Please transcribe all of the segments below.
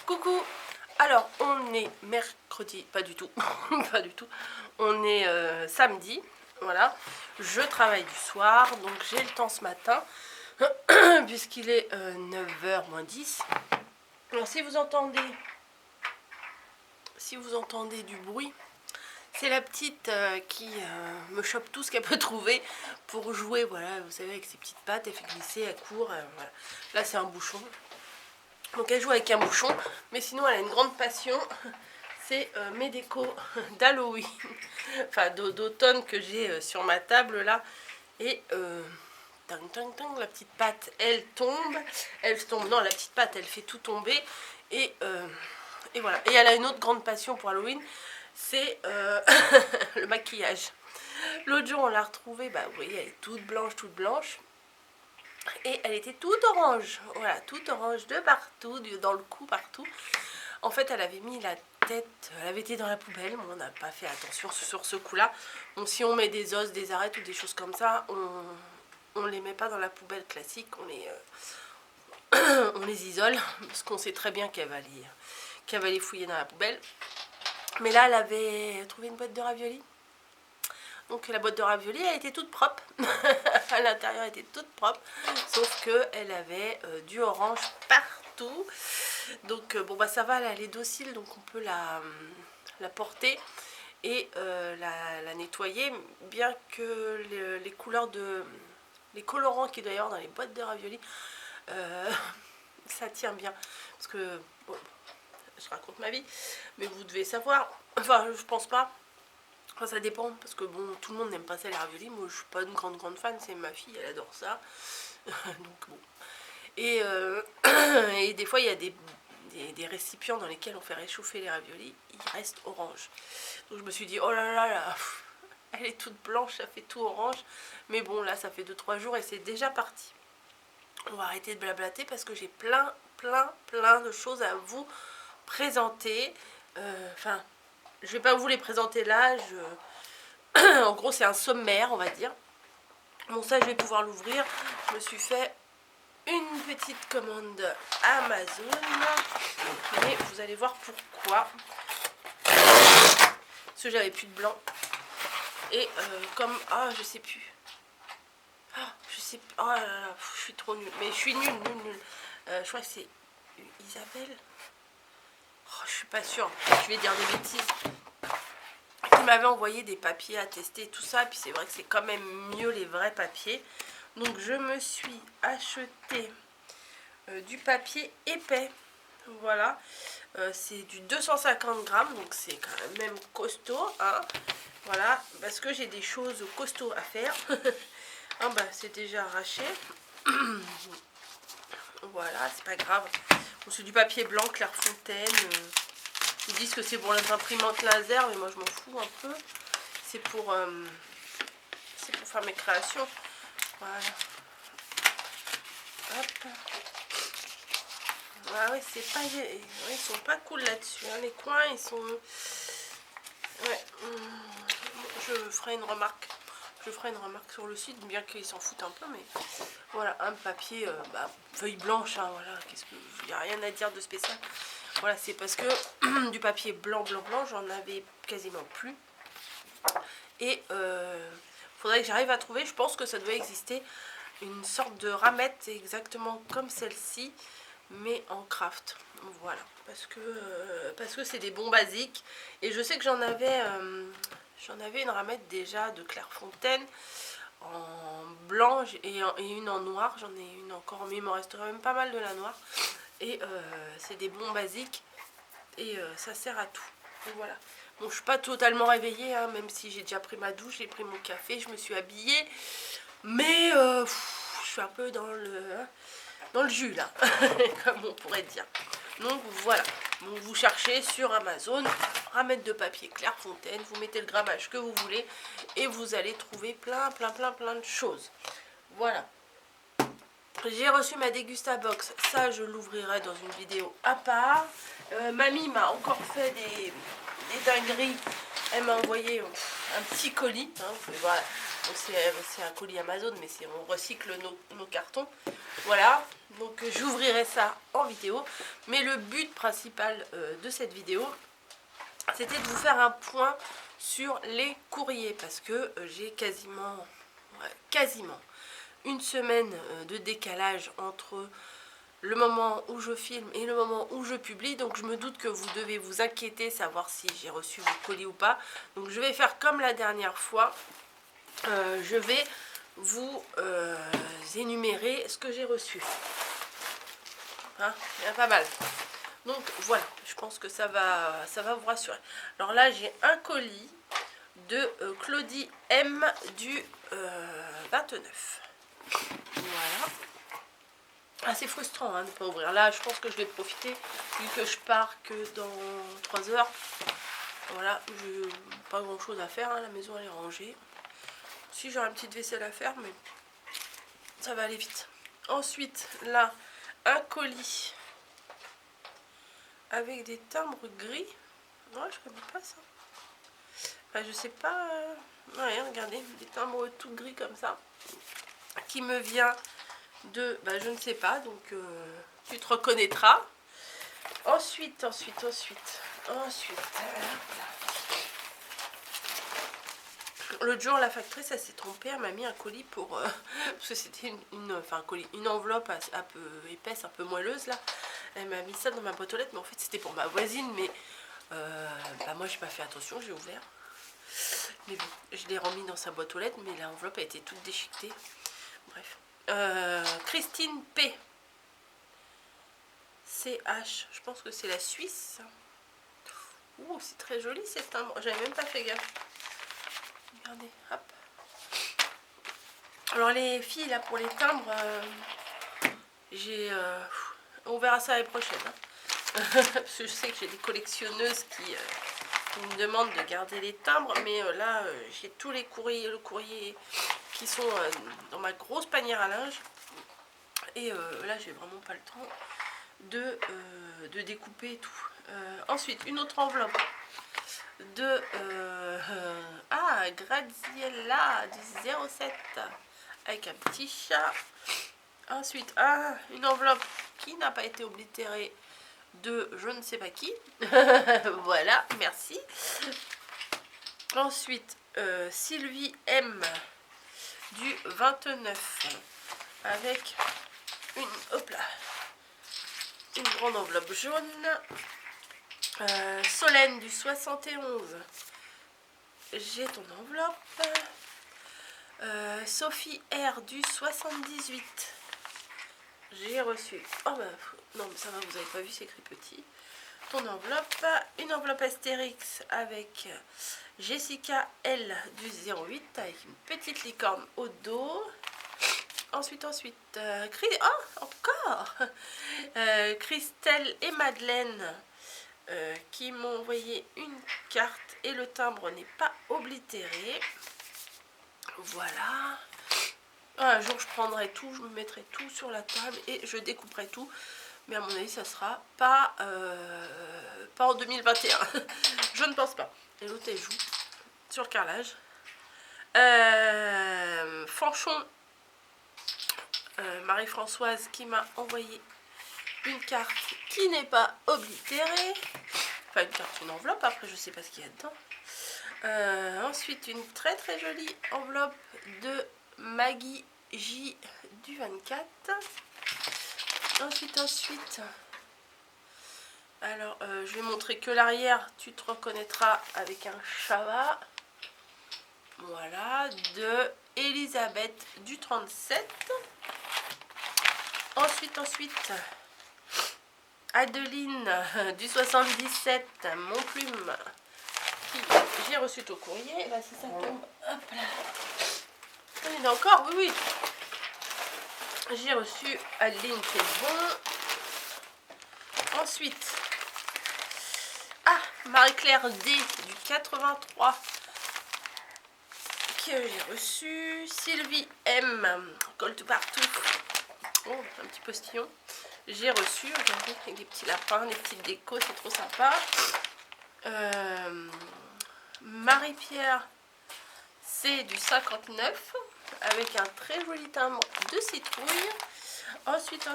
Coucou. Alors on est mercredi, pas du tout, pas du tout. On est samedi, voilà. Je travaille du soir, donc j'ai le temps ce matin, puisqu'il est 9h moins 10. Alors si vous entendez du bruit, c'est la petite qui me chope tout ce qu'elle peut trouver pour jouer, voilà, vous savez, avec ses petites pattes, elle fait glisser, elle court, voilà. Là c'est un bouchon. Donc elle joue avec un bouchon, mais sinon elle a une grande passion, c'est mes décos d'Halloween, enfin d'automne que j'ai sur ma table là. Et tang, tang, tang, la petite patte elle tombe, non, la petite patte elle fait tout tomber. Et voilà. Et elle a une autre grande passion pour Halloween, c'est le maquillage. L'autre jour on l'a retrouvée, bah vous voyez elle est toute blanche. Et elle était toute orange, voilà, toute orange de partout, dans le cou, partout. En fait, elle avait mis la tête, elle avait été dans la poubelle, on n'a pas fait attention sur ce coup-là. Donc si on met des os, des arêtes ou des choses comme ça, on les met pas dans la poubelle classique, on les isole, parce qu'on sait très bien qu'elle va les fouiller dans la poubelle. Mais là, elle avait trouvé une boîte de raviolis. Donc la boîte de raviolis, elle était toute propre. À l'intérieur, elle était toute propre. Sauf qu'elle avait du orange partout. Donc bon bah ça va, elle est docile. Donc on peut la porter et la nettoyer. Bien que les couleurs les colorants qu'il doit y avoir dans les boîtes de raviolis, ça tient bien. Parce que, bon, je raconte ma vie. Mais vous devez savoir. Enfin, je pense pas. Enfin, ça dépend, parce que bon, tout le monde n'aime pas ça les raviolis. Moi, je suis pas une grande fan, c'est ma fille, elle adore ça. Donc bon. Et des fois, il y a des récipients dans lesquels on fait réchauffer les raviolis, ils restent orange. Donc je me suis dit, oh là, elle est toute blanche, ça fait tout orange. Mais bon, là, ça fait 2-3 jours et c'est déjà parti. On va arrêter de blablater parce que j'ai plein de choses à vous présenter. Enfin... Je vais pas vous les présenter là, en gros c'est un sommaire on va dire. Bon ça je vais pouvoir l'ouvrir. Je me suis fait une petite commande Amazon. Et vous allez voir pourquoi. Parce que j'avais plus de blanc. Et comme... Ah je sais plus. Ah je sais plus. Oh là là, je suis trop nulle. Mais je suis nulle. Je crois que c'est Isabelle. Oh, je suis pas sûre. Je vais dire des bêtises. Qui m'avait envoyé des papiers à tester tout ça, puis c'est vrai que c'est quand même mieux les vrais papiers. Donc je me suis acheté du papier épais, voilà, c'est du 250 grammes, donc c'est quand même costaud, hein. Voilà, parce que j'ai des choses costauds à faire. Ah bah c'est déjà arraché. Voilà, c'est pas grave. Bon, c'est du papier blanc Clairefontaine. Ils disent que c'est pour les imprimantes laser, mais moi je m'en fous un peu. C'est pour faire mes créations. Voilà. Hop. Ah ouais, c'est pas... Ouais, ils sont pas cool là-dessus. Hein. Les coins, ils sont... Ouais. Je ferai une remarque. Je ferai une remarque sur le site, bien qu'ils s'en foutent un peu, mais... Voilà, un papier, feuille blanche, hein, voilà. Il n'y a rien à dire de spécial. Voilà, c'est parce que du papier blanc, j'en avais quasiment plus. Et faudrait que j'arrive à trouver, je pense que ça doit exister, une sorte de ramette exactement comme celle-ci, mais en craft. Voilà, parce que c'est des bons basiques. Et je sais que j'en avais une ramette déjà de Clairefontaine en blanc et une en noir. J'en ai une encore, mais il me resterait même pas mal de la noire. Et c'est des bons basiques et ça sert à tout. Donc voilà. Bon, je suis pas totalement réveillée, hein, même si j'ai déjà pris ma douche, j'ai pris mon café, je me suis habillée. Mais je suis un peu dans le jus là, comme on pourrait dire. Donc voilà. Donc vous cherchez sur Amazon, ramette de papier Clairefontaine, vous mettez le grammage que vous voulez et vous allez trouver plein de choses. Voilà. J'ai reçu ma Dégustabox, ça je l'ouvrirai dans une vidéo à part. Mamie m'a encore fait des dingueries, elle m'a envoyé un petit colis, hein, vous pouvez voir C'est un colis Amazon, mais on recycle nos cartons. Voilà, donc j'ouvrirai ça en vidéo. Mais le but principal de cette vidéo, c'était de vous faire un point sur les courriers. Parce que j'ai quasiment une semaine de décalage entre le moment où je filme et le moment où je publie. Donc je me doute que vous devez vous inquiéter, savoir si j'ai reçu vos colis ou pas. Donc je vais faire comme la dernière fois. Je vais vous énumérer ce que j'ai reçu. Hein, il y a pas mal. Donc voilà, je pense que ça va vous rassurer. Alors là, j'ai un colis de Claudie M du 29. Voilà. Assez frustrant hein, de ne pas ouvrir. Là, je pense que je vais profiter vu que je pars que dans 3 heures. Voilà, j'ai pas grand chose à faire. Hein, la maison elle est rangée. Si j'aurai une petite vaisselle à faire, mais ça va aller vite. Ensuite, là, un colis avec des timbres gris. Ouais, je connais pas ça. Enfin, je sais pas. Ouais, regardez, des timbres tout gris comme ça. Qui me vient de. Bah, je ne sais pas, donc tu te reconnaîtras. Ensuite. L'autre jour, la factrice, elle s'est trompée, elle m'a mis un colis pour... parce que c'était une enveloppe un peu épaisse, un peu moelleuse, là. Elle m'a mis ça dans ma boîte aux lettres, mais en fait, c'était pour ma voisine, mais... bah, moi, j'ai pas fait attention, j'ai ouvert. Mais bon, je l'ai remis dans sa boîte aux lettres, mais l'enveloppe a été toute déchiquetée. Bref. Christine P. CH, je pense que c'est la Suisse. Ouh, c'est très joli, c'est timbre. J'avais même pas fait gaffe. Regardez, hop. Alors les filles là pour les timbres, on verra ça l'année prochaine. Hein. Parce que je sais que j'ai des collectionneuses qui me demandent de garder les timbres, mais là j'ai tous les courriers, le courrier qui sont dans ma grosse panière à linge. Et là j'ai vraiment pas le temps de découper tout. Ensuite une autre enveloppe de Graziella du 07 avec un petit chat. Ensuite une enveloppe qui n'a pas été oblitérée de je ne sais pas qui. Voilà, merci. Ensuite Sylvie M du 29 avec une grande enveloppe jaune. Solène du 71, j'ai ton enveloppe. Sophie R du 78, j'ai reçu. Oh bah non, mais ça va, vous n'avez pas vu, c'est écrit petit. Ton enveloppe. Une enveloppe Astérix avec Jessica L du 08 avec une petite licorne au dos. Ensuite, encore Christelle et Madeleine qui m'ont envoyé une carte et le timbre n'est pas oblitéré. Voilà. Un jour je prendrai tout, je me mettrai tout sur la table et je découperai tout. Mais à mon avis ça sera pas en 2021. Je ne pense pas. Et l'autre elle joue sur le carrelage. Fanchon, Marie-Françoise qui m'a envoyé une carte qui n'est pas oblitérée. Enfin une carte, une enveloppe, après je sais pas ce qu'il y a dedans. Ensuite une très très jolie enveloppe de Maggie J du 24. Ensuite alors je vais montrer que l'arrière, tu te reconnaîtras avec un Chava. Voilà, de Elisabeth du 37. Ensuite Adeline du 77, mon plume, qui j'ai reçu au courrier. Là, si ça tombe, hop là. Il y en a encore, oui. J'ai reçu Adeline, c'est bon. Ensuite, Marie-Claire D du 83, que j'ai reçu. Sylvie M, colle tout partout. Oh, un petit postillon. J'ai reçu, regardez, avec des petits lapins, des petites décos, c'est trop sympa. Marie-Pierre c'est du 59 avec un très joli timbre de citrouille. Ensuite,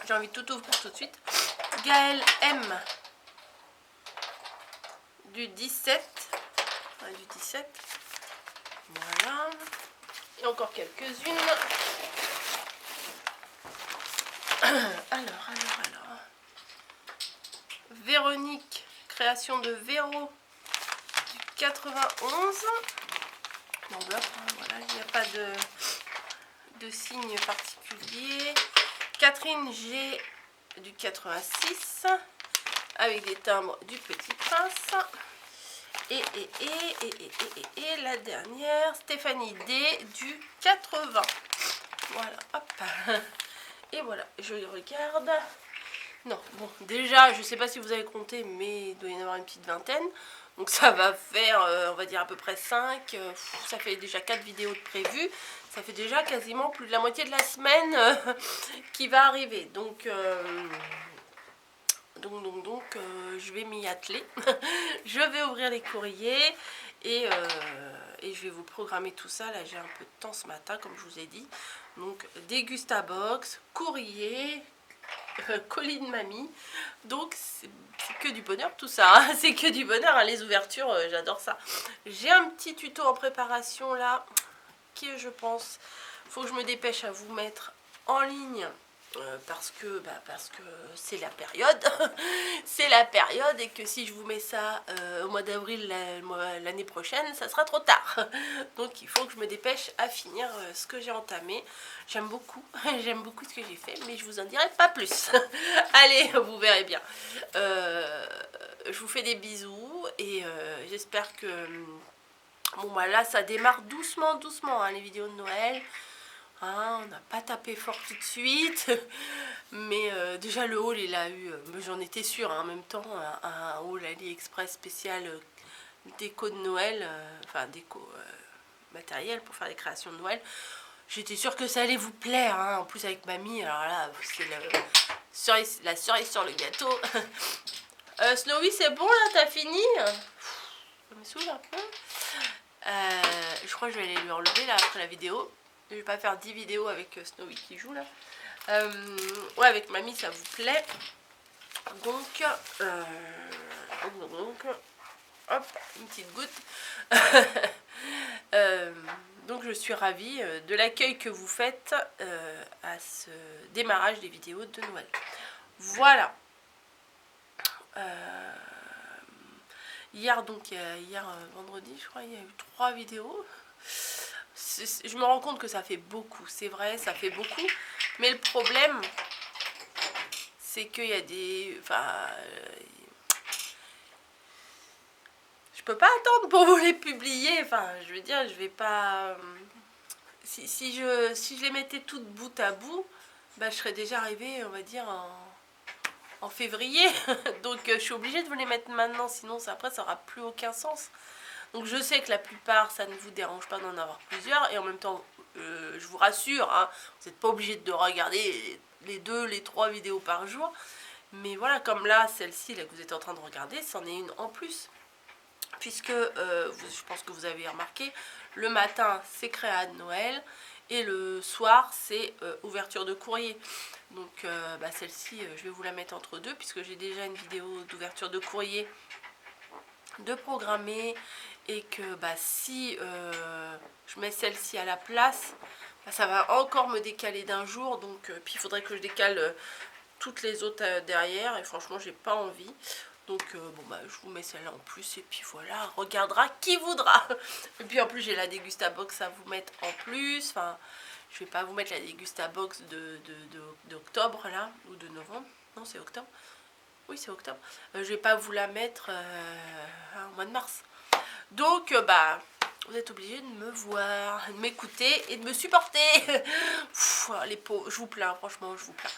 j'ai envie de tout ouvrir tout de suite. Gaël M du 17. Du 17. Voilà. Et encore quelques-unes. Alors. Véronique, création de Véro du 91. L'enveloppe, voilà, il n'y a pas de signe particulier. Catherine G du 86 avec des timbres du Petit Prince. Et la dernière, Stéphanie D du 80. Voilà, hop. Et voilà, je regarde. Non, bon, déjà, je sais pas si vous avez compté, mais il doit y en avoir une petite vingtaine. Donc ça va faire, on va dire à peu près 5. Ça fait déjà 4 vidéos de prévues. Ça fait déjà quasiment plus de la moitié de la semaine qui va arriver. Donc, je vais m'y atteler. Je vais ouvrir les courriers et je vais vous programmer tout ça. Là, j'ai un peu de temps ce matin, comme je vous ai dit. Donc, Dégustabox, courrier, colis de mamie. Donc, c'est que du bonheur tout ça. Hein. C'est que du bonheur, hein. Les ouvertures, j'adore ça. J'ai un petit tuto en préparation là, qui je pense, faut que je me dépêche à vous mettre en ligne. Parce que c'est la période. C'est la période et que si je vous mets ça au mois d'avril l'année prochaine, ça sera trop tard. Donc il faut que je me dépêche à finir ce que j'ai entamé. J'aime beaucoup ce que j'ai fait, mais je vous en dirai pas plus. Allez, vous verrez bien. Je vous fais des bisous et j'espère que... Bon bah là ça démarre doucement hein, les vidéos de Noël. Hein, on n'a pas tapé fort tout de suite, mais déjà le haul il a eu, j'en étais sûre, hein, en même temps, un haul AliExpress spécial déco de Noël, enfin déco matériel pour faire les créations de Noël. J'étais sûre que ça allait vous plaire, hein, en plus avec mamie, alors là c'est la cerise sur le gâteau. Snowy, c'est bon là, t'as fini? Ça me saoule un peu. Je crois que je vais aller lui enlever là après la vidéo. Je vais pas faire 10 vidéos avec Snowy qui joue là. Ouais, avec mamie ça vous plaît. Donc, hop, une petite goutte. Donc je suis ravie de l'accueil que vous faites à ce démarrage des vidéos de Noël. Voilà. Hier, vendredi, je crois, il y a eu 3 vidéos. Je me rends compte que ça fait beaucoup, c'est vrai, ça fait beaucoup. Mais le problème, c'est qu'il y a des... Enfin, je peux pas attendre pour vous les publier. Enfin, je veux dire, je vais pas... Si je les mettais toutes bout à bout, bah, je serais déjà arrivée, on va dire, en février. Donc, je suis obligée de vous les mettre maintenant, sinon après, ça n'aura plus aucun sens. Donc je sais que la plupart, ça ne vous dérange pas d'en avoir plusieurs. Et en même temps, je vous rassure, hein, vous n'êtes pas obligé de regarder les 2, les 3 vidéos par jour. Mais voilà, comme là, celle-ci là, que vous êtes en train de regarder, c'en est une en plus. Puisque, je pense que vous avez remarqué, le matin, c'est créa de Noël. Et le soir, c'est ouverture de courrier. Donc celle-ci, je vais vous la mettre entre deux, puisque j'ai déjà une vidéo d'ouverture de courrier de programmer. Et que si je mets celle-ci à la place, ça va encore me décaler d'un jour. Donc puis il faudrait que je décale toutes les autres derrière. Et franchement, j'ai pas envie. Donc je vous mets celle-là en plus. Et puis voilà, regardera qui voudra. Et puis en plus, j'ai la Dégustabox à vous mettre en plus. Enfin, je vais pas vous mettre la Dégustabox d'octobre là, ou de novembre. Non, c'est octobre. Oui, c'est octobre. Je vais pas vous la mettre au mois de mars. Donc, vous êtes obligés de me voir, de m'écouter et de me supporter. Pff, les pauvres, je vous plains, franchement, je vous plains.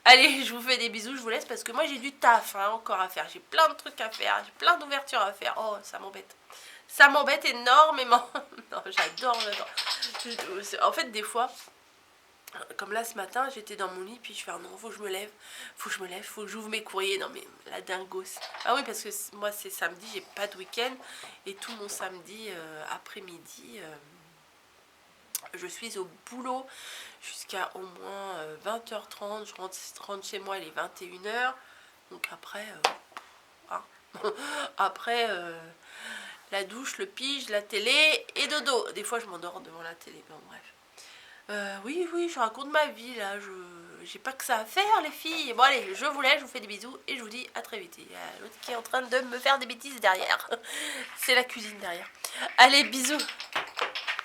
Allez, je vous fais des bisous, je vous laisse parce que moi j'ai du taf encore à faire. J'ai plein de trucs à faire, j'ai plein d'ouvertures à faire. Oh, ça m'embête. Ça m'embête énormément. Non, j'adore. En fait, des fois, Comme là ce matin, j'étais dans mon lit, puis je fais non, faut que je me lève, faut que je me lève, faut que j'ouvre mes courriers. Non mais la dingos. Ah oui, parce que moi c'est samedi, j'ai pas de week-end, et tout mon samedi après-midi, je suis au boulot jusqu'à au moins 20h30. Je rentre chez moi, il est 21h. Donc après, hein. Après la douche, le pige, la télé et dodo. Des fois je m'endors devant la télé, bon bref. Oui, je raconte ma vie là, j'ai pas que ça à faire les filles. Bon allez, je vous laisse, je vous fais des bisous et je vous dis à très vite. Il y a l'autre qui est en train de me faire des bêtises derrière. C'est la cuisine derrière. Allez, bisous.